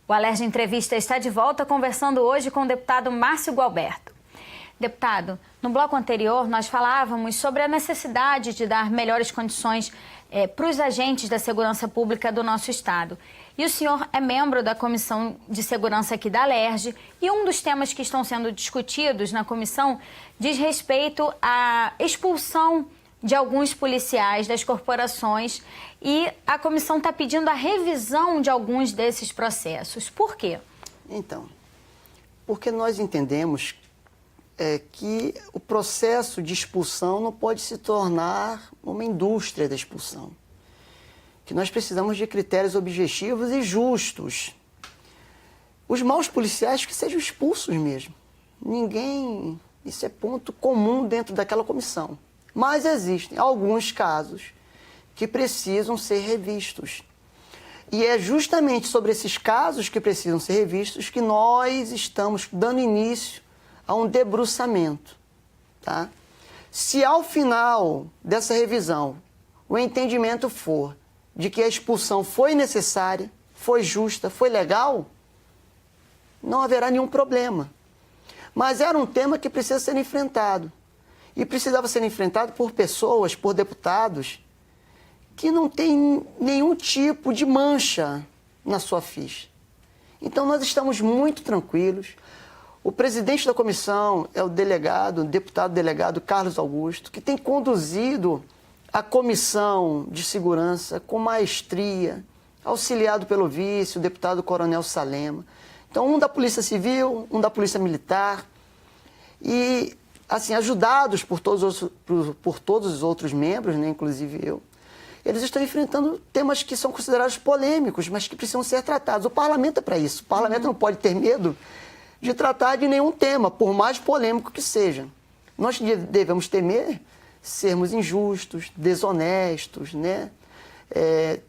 O Alerj Entrevista está de volta conversando hoje com o deputado Márcio Gualberto. Deputado, no bloco anterior nós falávamos sobre a necessidade de dar melhores condições para os agentes da segurança pública do nosso estado. E o senhor é membro da Comissão de Segurança aqui da Alerj e um dos temas que estão sendo discutidos na comissão diz respeito à expulsão de alguns policiais das corporações e a comissão está pedindo a revisão de alguns desses processos. Por quê? Então, porque nós entendemos que o processo de expulsão não pode se tornar uma indústria da expulsão. Que nós precisamos de critérios objetivos e justos. Os maus policiais que sejam expulsos mesmo. Ninguém... Isso é ponto comum dentro daquela comissão. Mas existem alguns casos que precisam ser revistos. E é justamente sobre esses casos que precisam ser revistos que nós estamos dando início a um debruçamento. Tá? Se ao final dessa revisão o entendimento for de que a expulsão foi necessária, foi justa, foi legal, não haverá nenhum problema. Mas era um tema que precisa ser enfrentado. E precisava ser enfrentado por pessoas, por deputados, que não têm nenhum tipo de mancha na sua ficha. Então, nós estamos muito tranquilos. O presidente da comissão é o deputado delegado Carlos Augusto, que tem conduzido a comissão de segurança com maestria, auxiliado pelo vice, o deputado Coronel Salema. Então, um da Polícia Civil, um da Polícia Militar e... assim, ajudados por todos os outros membros, né, inclusive eu, eles estão enfrentando temas que são considerados polêmicos, mas que precisam ser tratados. O parlamento é para isso. O parlamento não pode ter medo de tratar de nenhum tema, por mais polêmico que seja. Nós devemos temer sermos injustos, desonestos, né?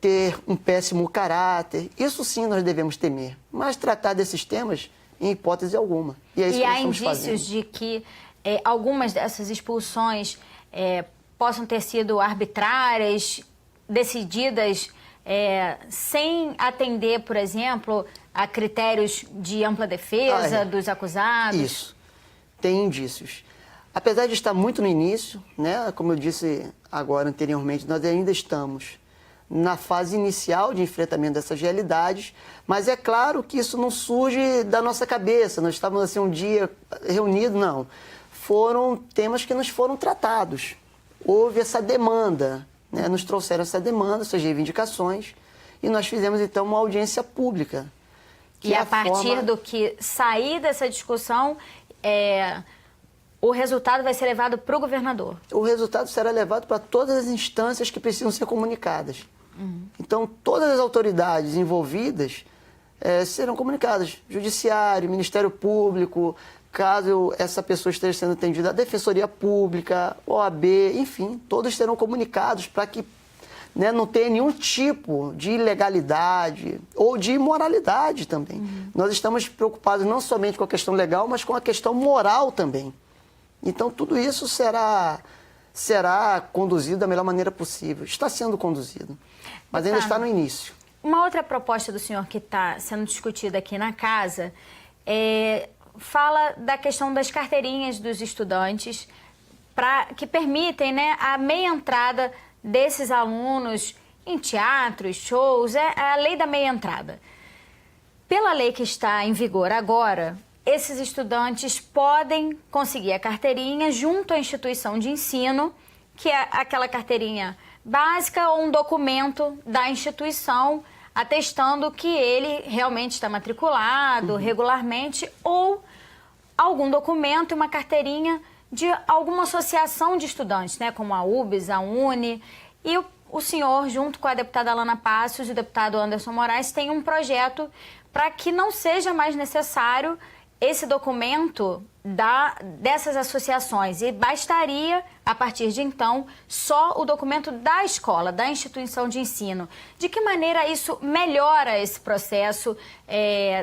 Ter um péssimo caráter. Isso sim nós devemos temer. Mas tratar desses temas, em hipótese alguma. E é isso que nós estamos fazendo. Há indícios de que algumas dessas expulsões possam ter sido arbitrárias, decididas sem atender, por exemplo, a critérios de ampla defesa dos acusados? Isso, tem indícios. Apesar de estar muito no início, né, como eu disse agora anteriormente, nós ainda estamos na fase inicial de enfrentamento dessas realidades, mas é claro que isso não surge da nossa cabeça, nós estávamos assim um dia reunidos, não. Foram temas que nos foram tratados. Houve essa demanda, né? Nos trouxeram essa demanda, essas reivindicações, e nós fizemos, então, uma audiência pública. E a partir do que sair dessa discussão, o resultado vai ser levado para o governador? O resultado será levado para todas as instâncias que precisam ser comunicadas. Então, todas as autoridades envolvidas serão comunicadas. Judiciário, Ministério Público... Caso essa pessoa esteja sendo atendida, a Defensoria Pública, OAB, enfim, todos serão comunicados para que, né, não tenha nenhum tipo de ilegalidade ou de imoralidade também. Nós estamos preocupados não somente com a questão legal, mas com a questão moral também. Então, tudo isso será conduzido da melhor maneira possível. Está sendo conduzido, mas ainda está no início. Uma outra proposta do senhor que está sendo discutida aqui na casa fala da questão das carteirinhas dos estudantes que permitem, né, a meia entrada desses alunos em teatros, shows, a lei da meia entrada. Pela lei que está em vigor agora, esses estudantes podem conseguir a carteirinha junto à instituição de ensino, que é aquela carteirinha básica ou um documento da instituição atestando que ele realmente está matriculado regularmente, ou algum documento e uma carteirinha de alguma associação de estudantes, né, como a UBS, a UNE. E o senhor, junto com a deputada Alana Passos e o deputado Anderson Moraes, tem um projeto para que não seja mais necessário esse documento dessas associações e bastaria, a partir de então, só o documento da escola, da instituição de ensino. De que maneira isso melhora esse processo,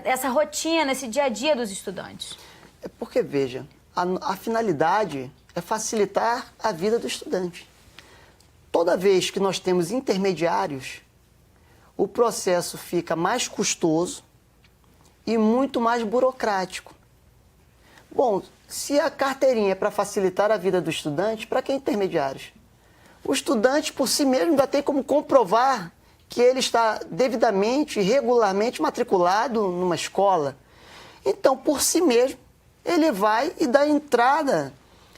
essa rotina, esse dia a dia dos estudantes? É porque, veja, a finalidade é facilitar a vida do estudante. Toda vez que nós temos intermediários, o processo fica mais custoso, e muito mais burocrático. Bom, se a carteirinha é para facilitar a vida do estudante, para que intermediários? O estudante, por si mesmo, ainda tem como comprovar que ele está devidamente e regularmente matriculado numa escola. Então, por si mesmo, ele vai e dá entrada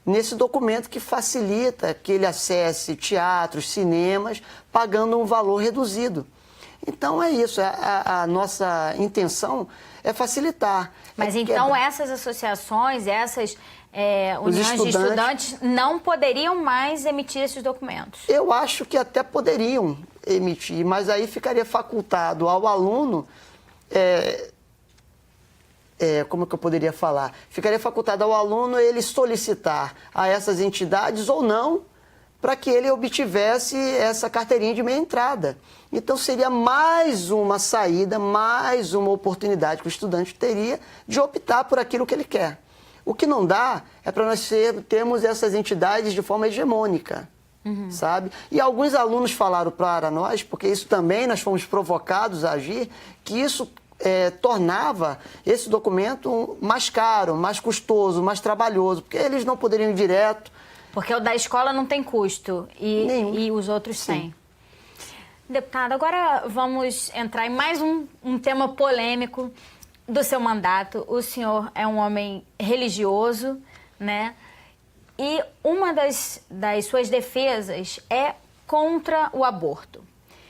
nesse documento que facilita que ele acesse teatros, cinemas, pagando um valor reduzido. Então, é isso. A nossa intenção é facilitar. Mas então essas associações, essas uniões de estudantes não poderiam mais emitir esses documentos? Eu acho que até poderiam emitir, mas aí ficaria facultado ao aluno, como que eu poderia falar? Ficaria facultado ao aluno ele solicitar a essas entidades ou não, para que ele obtivesse essa carteirinha de meia entrada. Então, seria mais uma saída, mais uma oportunidade que o estudante teria de optar por aquilo que ele quer. O que não dá é para nós termos essas entidades de forma hegemônica, sabe? E alguns alunos falaram para nós, porque isso também nós fomos provocados a agir, que isso tornava esse documento mais caro, mais custoso, mais trabalhoso, porque eles não poderiam ir direto. Porque o da escola não tem custo e os outros têm. Deputado, agora vamos entrar em mais um tema polêmico do seu mandato. O senhor é um homem religioso, né? E uma das suas defesas é contra o aborto.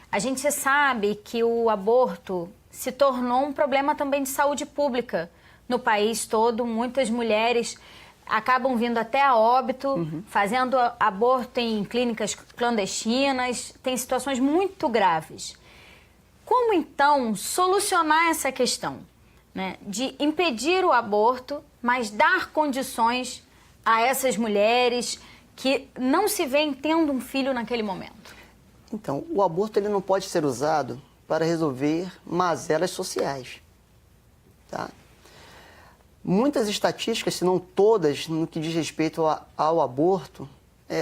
A gente sabe que o aborto se tornou um problema também de saúde pública no país todo. Muitas mulheres acabam vindo até a óbito, fazendo aborto em clínicas clandestinas, tem situações muito graves. Como, então, solucionar essa questão, né, de impedir o aborto, mas dar condições a essas mulheres que não se veem tendo um filho naquele momento? Então, o aborto ele não pode ser usado para resolver mazelas sociais, tá? Muitas estatísticas, se não todas, no que diz respeito ao aborto,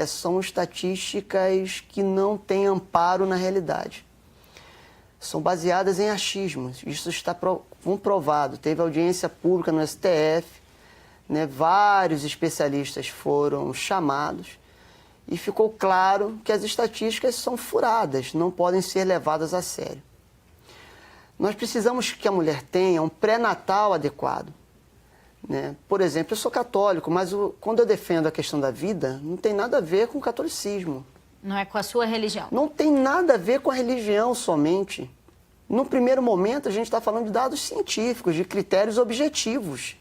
são estatísticas que não têm amparo na realidade. São baseadas em achismos. Isso está comprovado. Teve audiência pública no STF, né? Vários especialistas foram chamados e ficou claro que as estatísticas são furadas, não podem ser levadas a sério. Nós precisamos que a mulher tenha um pré-natal adequado. Né? Por exemplo, eu sou católico, mas quando eu defendo a questão da vida, não tem nada a ver com o catolicismo. Não é com a sua religião? Não tem nada a ver com a religião somente. No primeiro momento, a gente está falando de dados científicos, de critérios objetivos.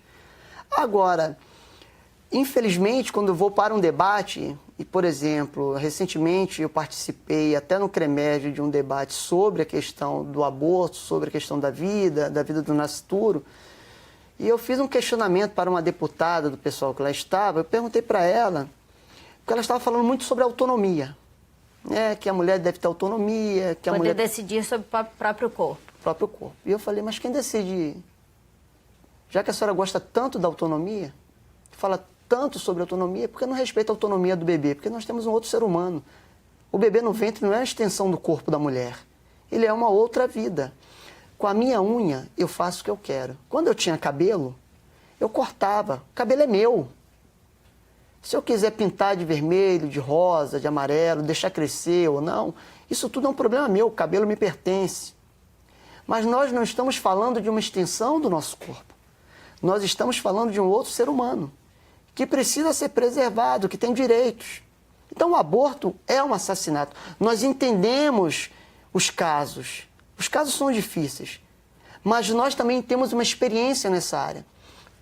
Agora, infelizmente, quando eu vou para um debate, e, por exemplo, recentemente eu participei até no CREMERG de um debate sobre a questão do aborto, sobre a questão da vida do nascituro, e eu fiz um questionamento para uma deputada do pessoal que lá estava. Eu perguntei para ela, porque ela estava falando muito sobre autonomia, né? Que a mulher deve ter autonomia, que a mulher decidir sobre o próprio corpo. Próprio corpo. E eu falei, mas quem decide, já que a senhora gosta tanto da autonomia, fala tanto sobre autonomia, por que não respeita a autonomia do bebê? Porque nós temos um outro ser humano. O bebê no ventre não é a extensão do corpo da mulher. Ele é uma outra vida. Com a minha unha, eu faço o que eu quero. Quando eu tinha cabelo, eu cortava. O cabelo é meu. Se eu quiser pintar de vermelho, de rosa, de amarelo, deixar crescer ou não, isso tudo é um problema meu. O cabelo me pertence. Mas nós não estamos falando de uma extensão do nosso corpo. Nós estamos falando de um outro ser humano, que precisa ser preservado, que tem direitos. Então, o aborto é um assassinato. Nós entendemos os casos. Os casos são difíceis, mas nós também temos uma experiência nessa área.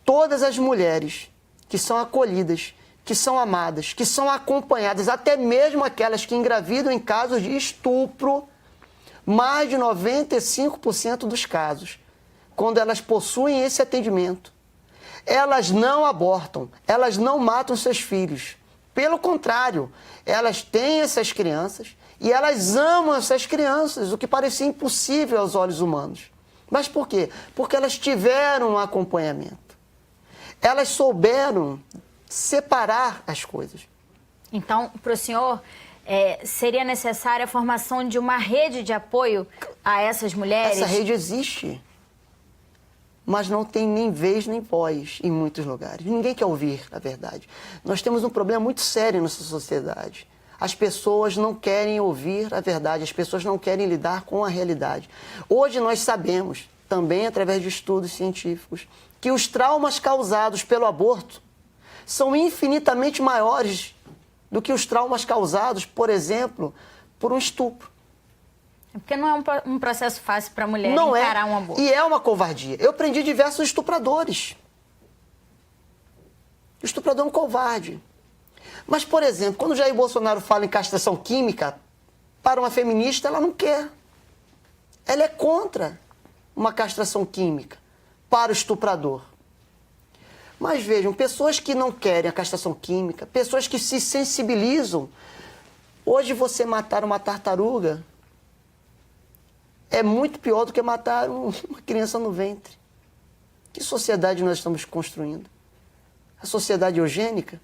Todas as mulheres que são acolhidas, que são amadas, que são acompanhadas, até mesmo aquelas que engravidam em casos de estupro, mais de 95% dos casos, quando elas possuem esse atendimento, elas não abortam, elas não matam seus filhos. Pelo contrário, elas têm essas crianças e elas amam essas crianças, o que parecia impossível aos olhos humanos. Mas por quê? Porque elas tiveram um acompanhamento. Elas souberam separar as coisas. Então, para o senhor, seria necessária a formação de uma rede de apoio a essas mulheres? Essa rede existe. mas não tem nem vez nem voz em muitos lugares. Ninguém quer ouvir a verdade. Nós temos um problema muito sério nessa sociedade. As pessoas não querem ouvir a verdade, as pessoas não querem lidar com a realidade. Hoje nós sabemos, também através de estudos científicos, que os traumas causados pelo aborto são infinitamente maiores do que os traumas causados, por exemplo, por um estupro. Porque não é um processo fácil para a mulher Não encarar é, um aborto. e é uma covardia. Eu prendi diversos estupradores. O estuprador é um covarde. Mas, por exemplo, quando o Jair Bolsonaro fala em castração química, para uma feminista, ela não quer. Ela é contra uma castração química para o estuprador. Mas vejam, pessoas que não querem a castração química, pessoas que se sensibilizam. Hoje você matar uma tartaruga é muito pior do que matar uma criança no ventre. Que sociedade nós estamos construindo? A sociedade eugênica?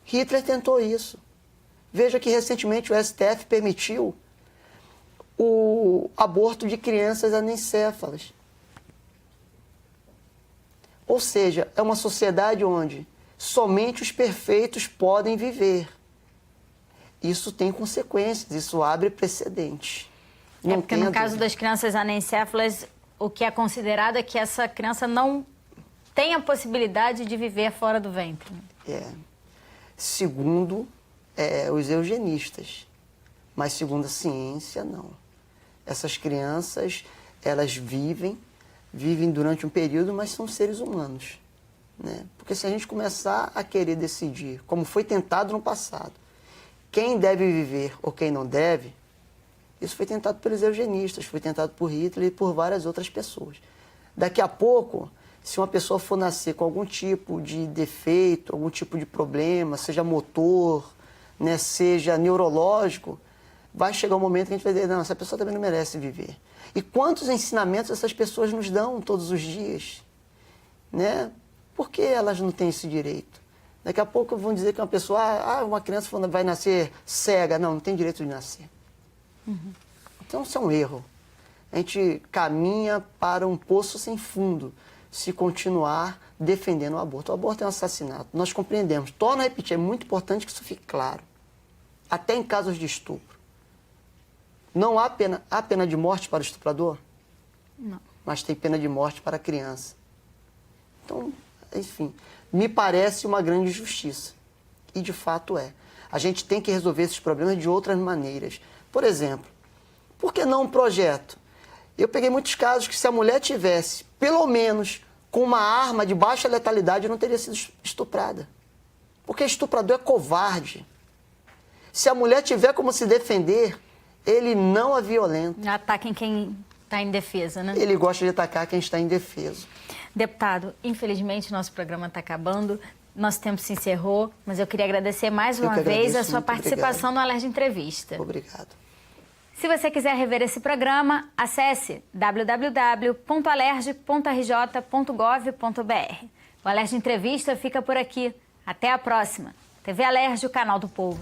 Hitler tentou isso. Veja que recentemente o STF permitiu o aborto de crianças anencéfalas. Ou seja, é uma sociedade onde somente os perfeitos podem viver. Isso tem consequências, isso abre precedentes. É porque no caso das crianças anencéfalas, o que é considerado é que essa criança não tem a possibilidade de viver fora do ventre. Segundo os eugenistas, mas segundo a ciência, não. Essas crianças, elas vivem durante um período, mas são seres humanos, né? Porque se a gente começar a querer decidir, como foi tentado no passado, quem deve viver ou quem não deve, isso foi tentado pelos eugenistas, foi tentado por Hitler e por várias outras pessoas. Daqui a pouco, se uma pessoa for nascer com algum tipo de defeito, algum tipo de problema, seja motor, né, seja neurológico, vai chegar um momento que a gente vai dizer, não, essa pessoa também não merece viver. E quantos ensinamentos essas pessoas nos dão todos os dias? Né? Por que elas não têm esse direito? Daqui a pouco vão dizer que uma pessoa, uma criança vai nascer cega. Não tem direito de nascer. Então, isso é um erro. A gente caminha para um poço sem fundo se continuar defendendo o aborto. O aborto é um assassinato. Nós compreendemos. Torno a repetir, é muito importante que isso fique claro. Até em casos de estupro. Não há pena de morte para o estuprador? Não. Mas tem pena de morte para a criança. Então, enfim, me parece uma grande injustiça. E de fato é. A gente tem que resolver esses problemas de outras maneiras. Por exemplo, por que não um projeto? Eu peguei muitos casos que se a mulher tivesse, pelo menos, com uma arma de baixa letalidade, não teria sido estuprada. Porque estuprador é covarde. Se a mulher tiver como se defender, ele não a violenta. Ataquem quem está em defesa, né? Ele gosta de atacar quem está indefeso. Deputado, infelizmente nosso programa está acabando, nosso tempo se encerrou, mas eu queria agradecer mais uma vez a sua participação no Alerj Entrevista. Obrigado. Se você quiser rever esse programa, acesse www.alerj.rj.gov.br. O Alerj Entrevista fica por aqui. Até a próxima. TV Alerj, o canal do povo.